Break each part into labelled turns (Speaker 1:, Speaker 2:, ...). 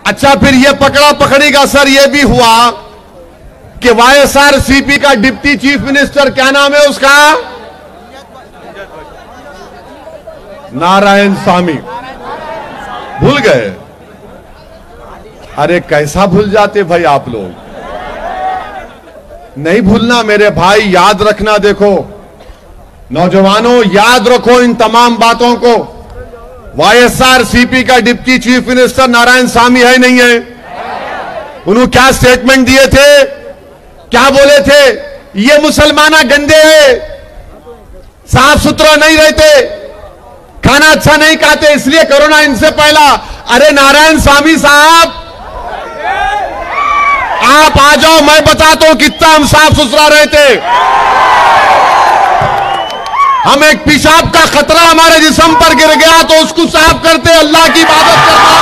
Speaker 1: अच्छा, फिर ये पकड़ा पकड़ी का असर ये भी हुआ कि वाईएसआरसीपी का डिप्टी चीफ मिनिस्टर, क्या नाम है उसका, नारायण स्वामी, भूल गए? अरे कैसा भूल जाते भाई आप लोग, नहीं भूलना मेरे भाई, याद रखना। देखो नौजवानों, याद रखो इन तमाम बातों को। वाईएसआरसीपी का डिप्टी चीफ मिनिस्टर नारायण स्वामी है नहीं है? उन्होंने क्या स्टेटमेंट दिए थे, क्या बोले थे? ये मुसलमाना गंदे हैं, साफ सुथरा नहीं रहते, खाना अच्छा नहीं खाते, इसलिए कोरोना इनसे पहला। अरे नारायण स्वामी साहब, आप आ जाओ, मैं बताता हूं कितना हम साफ सुथरा रहते। हम एक पेशाब का खतरा हमारे जिस्म पर गिर गया तो उसको साफ करते, अल्लाह की इबादत करते।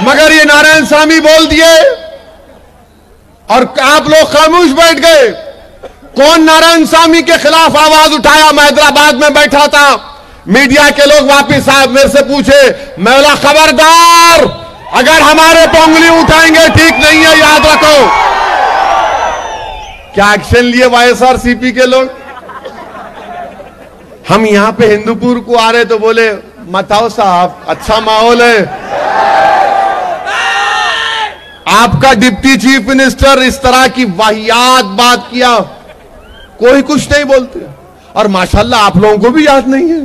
Speaker 1: मगर ये नारायण स्वामी बोल दिए और आप लोग खामोश बैठ गए। कौन नारायण स्वामी के खिलाफ आवाज उठाया? मैं हैदराबाद में बैठा था, मीडिया के लोग वापिस आए, मेरे से पूछे, मैं बोला खबरदार, अगर हमारे पोंगली उठाएंगे ठीक नहीं है, याद रखो। क्या एक्शन लिए वाईएसआरसीपी के लोग? हम यहां पे हिंदूपुर को आ रहे तो बोले, मत आओ साहब, अच्छा माहौल है। आपका डिप्टी चीफ मिनिस्टर इस तरह की वाहियात बात किया, कोई कुछ नहीं बोलते। और माशाल्लाह आप लोगों को भी याद नहीं है,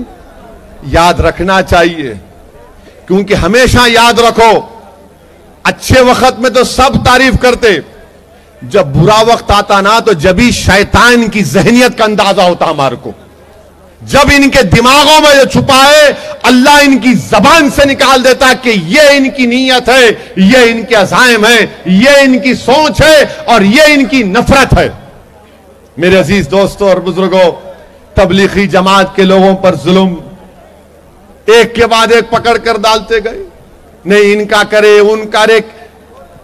Speaker 1: याद रखना चाहिए, क्योंकि हमेशा याद रखो, अच्छे वक्त में तो सब तारीफ करते, जब बुरा वक्त आता ना तो जब ही शैतान की जहनियत का अंदाजा होता हमारे को। जब इनके दिमागों में जो छुपा है, अल्लाह इनकी जबान से निकाल देता कि ये इनकी नीयत है, ये इनके अज़ाइम है, ये इनकी सोच है और ये इनकी नफरत है। मेरे अजीज दोस्तों और बुजुर्गों, तबलीगी जमात के लोगों पर जुल्म एक के बाद एक पकड़ कर डालते गए, नहीं इनका करे उनका रे।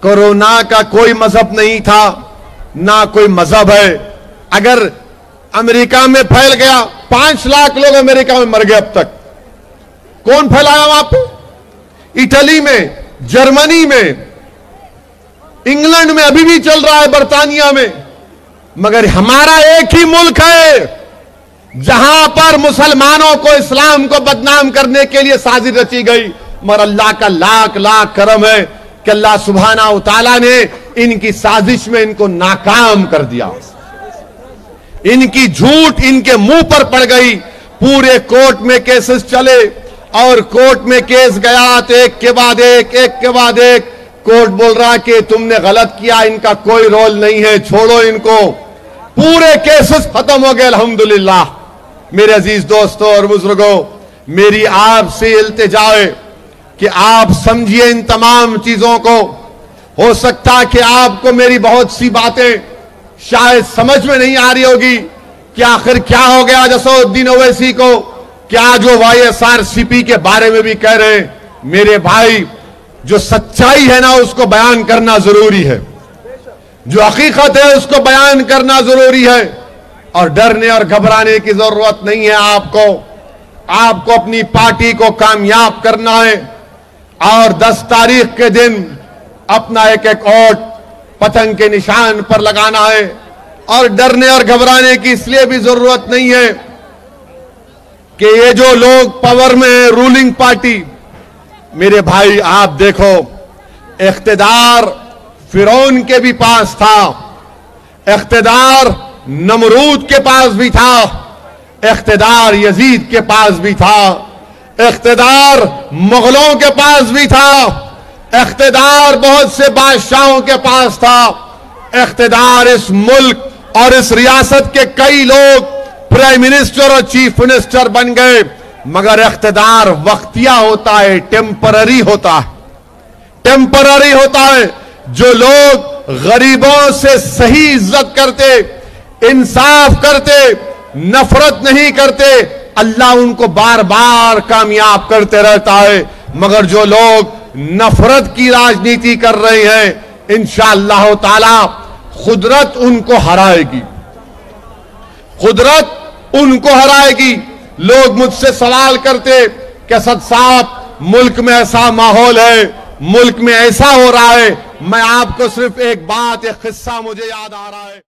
Speaker 1: कोरोना का कोई मजहब नहीं था, ना कोई मजहब है। अगर अमेरिका में फैल गया, 5 लाख लोग अमेरिका में मर गए अब तक, कौन फैलाया वहां पे? इटली में, जर्मनी में, इंग्लैंड में अभी भी चल रहा है, बर्तानिया में। मगर हमारा एक ही मुल्क है जहां पर मुसलमानों को, इस्लाम को बदनाम करने के लिए साजिश रची गई। मगर अल्लाह का लाख लाख करम है कि अल्लाह सुब्हाना व तआला ने इनकी साजिश में इनको नाकाम कर दिया। इनकी झूठ इनके मुंह पर पड़ गई। पूरे कोर्ट में केसेस चले और कोर्ट में केस गया तो एक के बाद एक कोर्ट बोल रहा कि तुमने गलत किया, इनका कोई रोल नहीं है, छोड़ो इनको। पूरे केसेस खत्म हो गए अल्हम्दुलिल्लाह। मेरे अजीज दोस्तों और बुजुर्गों, मेरी आपसे इल्तिजा है कि आप समझिए इन तमाम चीजों को। हो सकता है कि आपको मेरी बहुत सी बातें शायद समझ में नहीं आ रही होगी कि आखिर क्या हो गया जसउद्दीन ओवैसी को, क्या जो वाईएसआरसीपी के बारे में भी कह रहे हैं। मेरे भाई, जो सच्चाई है ना उसको बयान करना जरूरी है, जो हकीकत है उसको बयान करना जरूरी है, और डरने और घबराने की जरूरत नहीं है। आपको अपनी पार्टी को कामयाब करना है और 10 तारीख के दिन अपना एक एक वोट पतंग के निशान पर लगाना है। और डरने और घबराने की इसलिए भी जरूरत नहीं है कि ये जो लोग पावर में है, रूलिंग पार्टी, मेरे भाई आप देखो, इख्तिदार फिरौन के भी पास था, इख्तिदार नमरूद के पास भी था, इख्तिदार यजीद के पास भी था, इख्तिदार मुगलों के पास भी था, इख्तिदार बहुत से बादशाहों के पास था, इख्तिदार इस मुल्क और इस रियासत के कई लोग प्राइम मिनिस्टर और चीफ मिनिस्टर बन गए। मगर इख्तिदार वक्तिया होता है, टेम्पररी होता है, टेम्पररी होता है। जो लोग गरीबों से सही इज्जत करते, इंसाफ करते, नफरत नहीं करते, अल्लाह उनको बार बार कामयाब करते रहता है। मगर जो लोग नफरत की राजनीति कर रहे हैं, इंशाअल्लाह ताला खुदरत उनको हराएगी, खुदरत उनको हराएगी। लोग मुझसे सवाल करते कि असद साहब मुल्क में ऐसा माहौल है, मुल्क में ऐसा हो रहा है। मैं आपको सिर्फ एक बात, एक किस्सा मुझे याद आ रहा है।